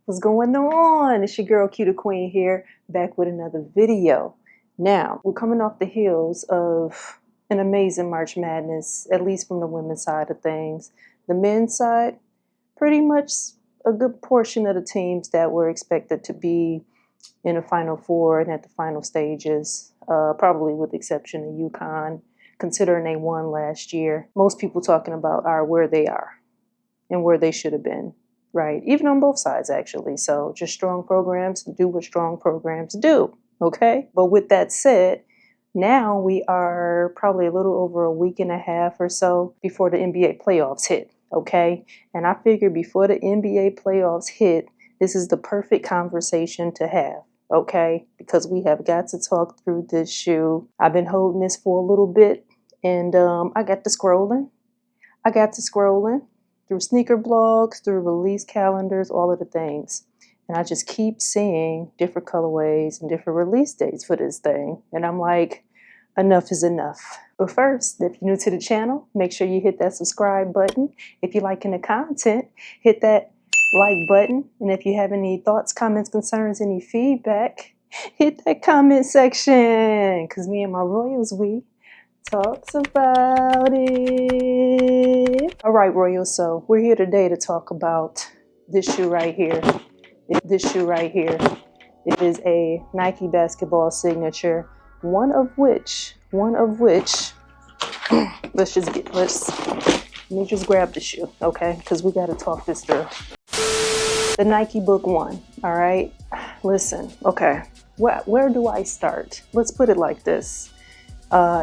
What's going on? It's your girl Cutie Queen here, back with another video. Now, we're coming off the heels of an amazing March Madness, at least from the women's side of things. The men's side, pretty much a good portion of the teams that were expected to be in the Final Four and at the final stages, probably with the exception of UConn, considering they won last year. Most people talking about are where they are and where they should have been. Right, even on both sides, actually. So just strong programs do what strong programs do, okay? But with that said, now we are probably a little over a week and a half or so before the NBA playoffs hit, okay? And I figured before the NBA playoffs hit, this is the perfect conversation to have, okay? Because we have got to talk through this shoe. I've been holding this for a little bit, and I got to scrolling. Through sneaker blogs, through release calendars, all of the things. And I just keep seeing different colorways and different release dates for this thing. And I'm like, enough is enough. But first, if you're new to the channel, make sure you hit that subscribe button. If you're liking the content, hit that like button. And if you have any thoughts, comments, concerns, any feedback, hit that comment section. Because me and my Royals, we talks about it. All right, Royals, so we're here today to talk about this shoe right here. It is a Nike basketball signature, one of which let me just grab the shoe, okay? Because we got to talk this through. The Nike Book 1, all right? Listen, okay, where do I start? Let's put it like this.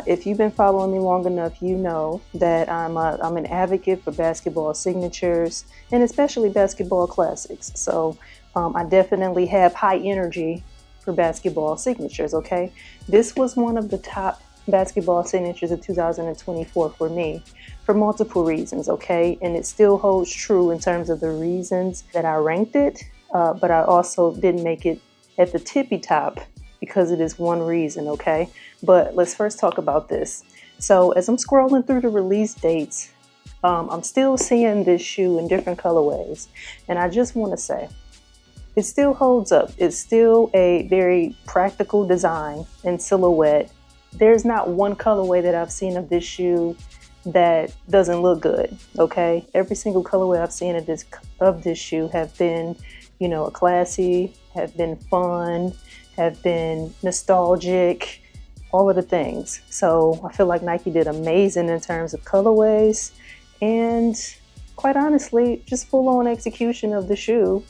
If you've been following me long enough, you know that I'm an advocate for basketball signatures and especially basketball classics. So I definitely have high energy for basketball signatures, okay? This was one of the top basketball signatures of 2024 for me for multiple reasons, okay? And it still holds true in terms of the reasons that I ranked it, but I also didn't make it at the tippy top because it is one reason, okay? But let's first talk about this. So as I'm scrolling through the release dates, I'm still seeing this shoe in different colorways. And I just want to say, it still holds up. It's still a very practical design and silhouette. There's not one colorway that I've seen of this shoe that doesn't look good, okay? Every single colorway I've seen of this shoe have been, you know, classy, have been fun, have been nostalgic, all of the things. So I feel like Nike did amazing in terms of colorways, and quite honestly, just full on execution of the shoe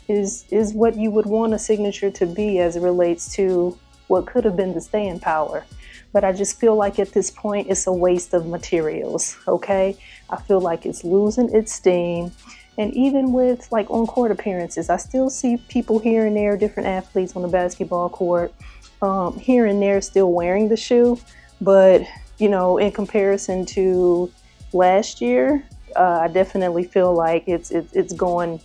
is what you would want a signature to be as it relates to what could have been the staying power. But I just feel like at this point, it's a waste of materials, okay? I feel like it's losing its steam. And even with like on-court appearances, I still see people here and there, different athletes on the basketball court, here and there still wearing the shoe. But, you know, in comparison to last year, I definitely feel like it's going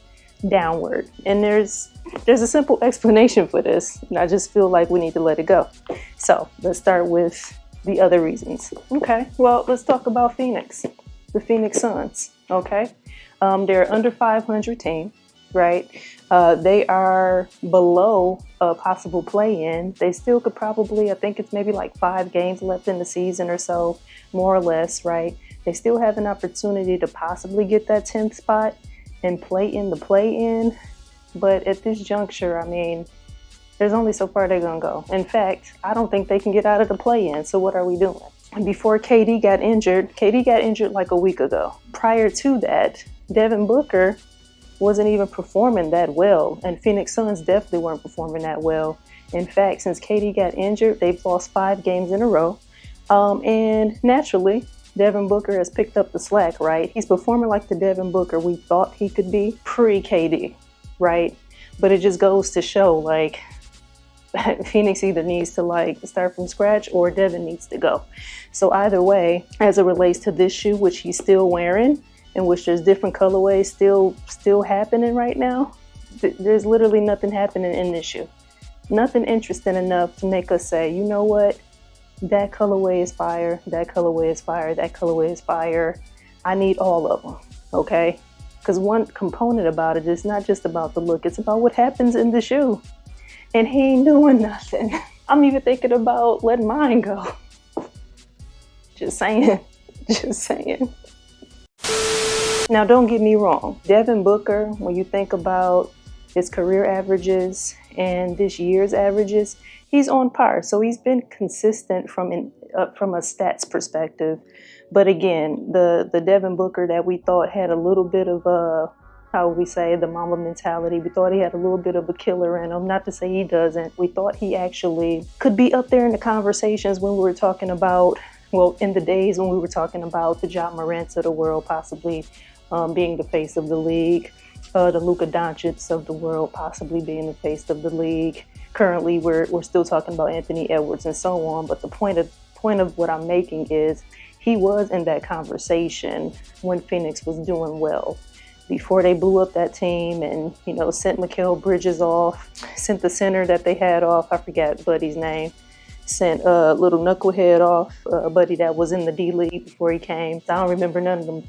downward. And there's a simple explanation for this. And I just feel like we need to let it go. So let's start with the other reasons. Okay, well, let's talk about Phoenix, the Phoenix Suns, okay? They're under 500 team, right? They are below a possible play-in. They still could probably, I think it's maybe like 5 games left in the season or so, more or less, right? They still have an opportunity to possibly get that 10th spot and play in the play-in. But at this juncture, I mean, there's only so far they're gonna go. In fact, I don't think they can get out of the play-in. So what are we doing? Before KD got injured like a week ago. Prior to that, Devin Booker wasn't even performing that well, and Phoenix Suns definitely weren't performing that well. In fact, since KD got injured, they've lost 5 games in a row. And naturally, Devin Booker has picked up the slack, right? He's performing like the Devin Booker we thought he could be pre-KD, right? But it just goes to show, like, Phoenix either needs to like start from scratch or Devin needs to go. So either way, as it relates to this shoe, which he's still wearing, in which there's different colorways still happening right now, there's literally nothing happening in this shoe. Nothing interesting enough to make us say, you know what, that colorway is fire, that colorway is fire, that colorway is fire. I need all of them, okay? Because one component about it is not just about the look, it's about what happens in the shoe. And he ain't doing nothing. I'm even thinking about letting mine go. Just saying. Just saying. Now, don't get me wrong. Devin Booker, when you think about his career averages and this year's averages, he's on par. So he's been consistent from a stats perspective. But again, the Devin Booker that we thought had a little bit of how we say, the Mamba mentality. We thought he had a little bit of a killer in him. Not to say he doesn't. We thought he actually could be up there in the conversations when we were talking about, well, in the days when we were talking about the Ja Morants of the world possibly being the face of the league, the Luka Doncic of the world possibly being the face of the league. Currently, we're still talking about Anthony Edwards and so on. But the point of what I'm making is he was in that conversation when Phoenix was doing well. Before they blew up that team and, you know, sent Mikal Bridges off, sent the center that they had off, I forget Buddy's name, sent little knucklehead off, a buddy that was in the D-League before he came. I don't remember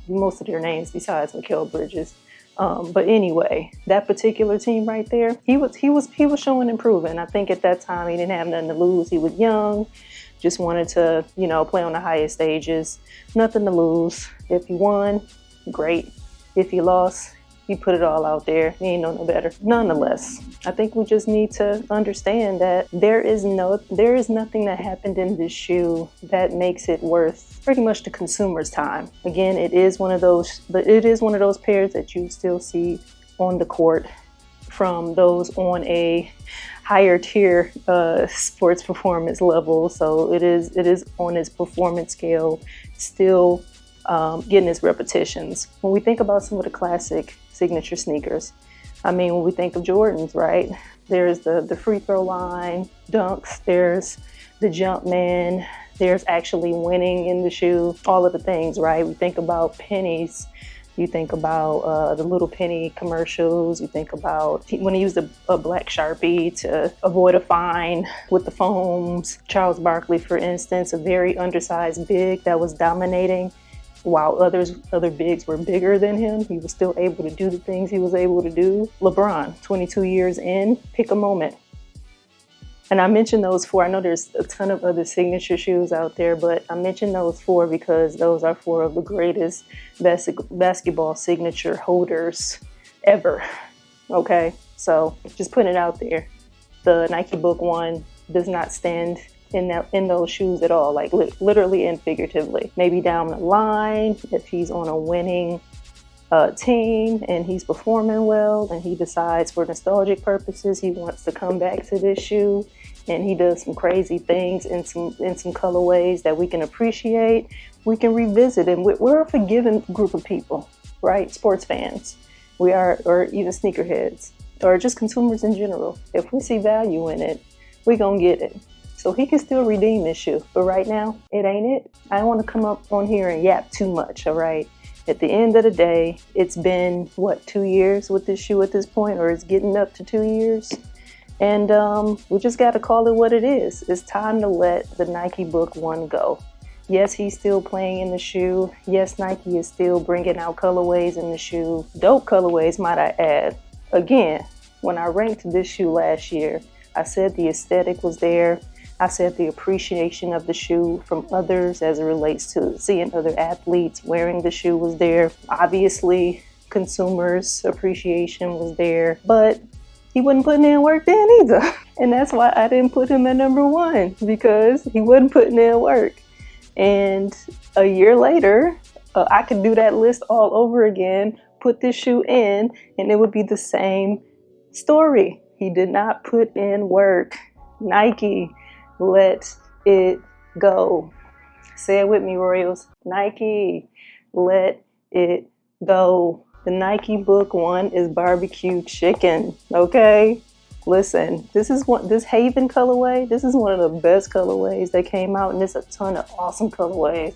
most of their names besides Mikal Bridges. But anyway, that particular team right there, he was showing improvement. I think at that time he didn't have nothing to lose. He was young, just wanted to, you know, play on the highest stages. Nothing to lose. If he won, great. If he lost, he put it all out there. He ain't know no better. Nonetheless, I think we just need to understand that there is nothing that happened in this shoe that makes it worth pretty much the consumer's time. Again, it is one of those pairs that you still see on the court from those on a higher tier sports performance level. So it is on its performance scale, still getting its repetitions. When we think about some of the classic signature sneakers, I mean, when we think of Jordans, right? There's the free throw line, dunks, there's the jump man, there's actually winning in the shoe, all of the things, right? We think about pennies. You think about the little penny commercials. You think about when he used a black Sharpie to avoid a fine with the foams. Charles Barkley, for instance, a very undersized big that was dominating. While other bigs were bigger than him, he was still able to do the things he was able to do. LeBron, 22 years in, pick a moment. And I mentioned those four. I know there's a ton of other signature shoes out there, but I mentioned those four because those are four of the greatest basketball signature holders ever. Okay, so just putting it out there. The Nike Book One does not stand in those shoes at all, like literally and figuratively. Maybe down the line, if he's on a winning team and he's performing well and he decides for nostalgic purposes he wants to come back to this shoe and he does some crazy things in some colorways that we can appreciate, we can revisit. And we're a forgiving group of people, right? Sports fans. We are, or even sneakerheads, or just consumers in general. If we see value in it, we're gonna get it. So he can still redeem this shoe. But right now, it ain't it. I don't want to come up on here and yap too much, all right? At the end of the day, it's been, 2 years with this shoe at this point, or it's getting up to 2 years? And we just got to call it what it is. It's time to let the Nike Book One go. Yes, he's still playing in the shoe. Yes, Nike is still bringing out colorways in the shoe. Dope colorways, might I add. Again, when I ranked this shoe last year, I said the aesthetic was there. I said the appreciation of the shoe from others as it relates to seeing other athletes wearing the shoe was there. Obviously, consumers' appreciation was there, but he wasn't putting in work then either. And that's why I didn't put him at number one, because he wasn't putting in work. And a year later, I could do that list all over again, put this shoe in, and it would be the same story. He did not put in work. Nike, let it go. Say it with me, Royals. Nike, let it go. The Nike Book One is barbecue chicken, okay? Listen, this Haven colorway, this is one of the best colorways that came out, and there's a ton of awesome colorways.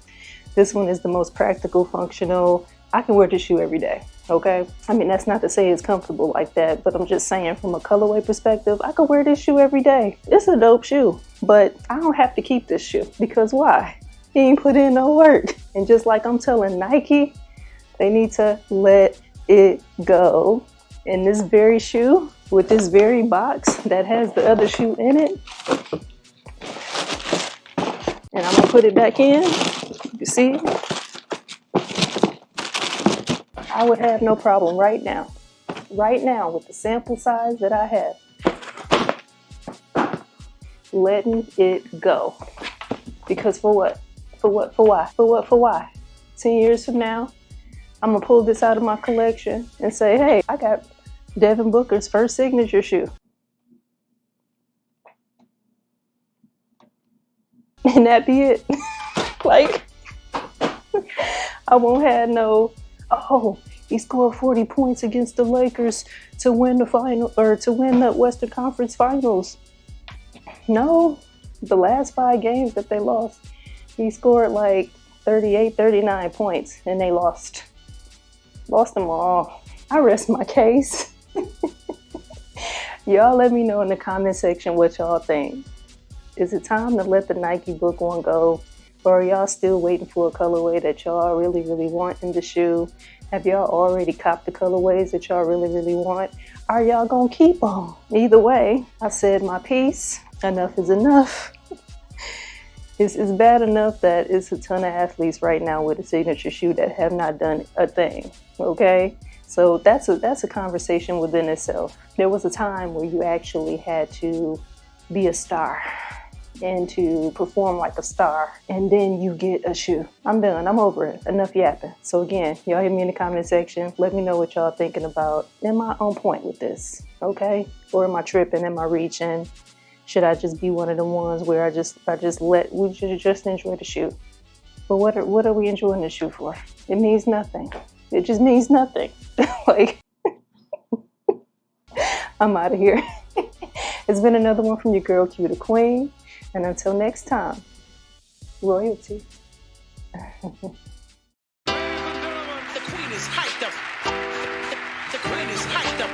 This one is the most practical, functional. I can wear this shoe every day, okay? I mean, that's not to say it's comfortable like that, but I'm just saying from a colorway perspective, I could wear this shoe every day. It's a dope shoe, but I don't have to keep this shoe, because why? He ain't put in no work. And just like I'm telling Nike, they need to let it go. And this very shoe with this very box that has the other shoe in it, and I'm gonna put it back in. You see, I would have no problem right now with the sample size that I have, letting it go. Because for what? For why? 10 years from now, I'm gonna pull this out of my collection and say, hey, I got Devin Booker's first signature shoe. And that be it. Like, I won't have no, oh, he scored 40 points against the Lakers to win the final, or to win the Western Conference Finals. No, the last 5 games that they lost, he scored like 38, 39 points, and they lost them all. I rest my case. Y'all let me know in the comment section what y'all think. Is it time to let the Nike Book One go? Or are y'all still waiting for a colorway that y'all really, really want in the shoe? Have y'all already copped the colorways that y'all really, really want? Are y'all gonna keep them? Either way, I said my piece. Enough is enough. It's bad enough that it's a ton of athletes right now with a signature shoe that have not done a thing, okay? So that's a conversation within itself. There was a time where you actually had to be a star and to perform like a star, and then you get a shoe. I'm done. I'm over it. Enough yapping. So again, y'all hit me in the comment section. Let me know what y'all thinking about. Am I on point with this? Okay? Or am I tripping? Am I reaching? Should I just be one of the ones where we just enjoy the shoe? But what are we enjoying the shoe for? It means nothing. It just means nothing. Like, I'm out of here. It's been another one from your girl Q the Queen. And until next time, royalty. The queen is hyped up. The queen is hyped up.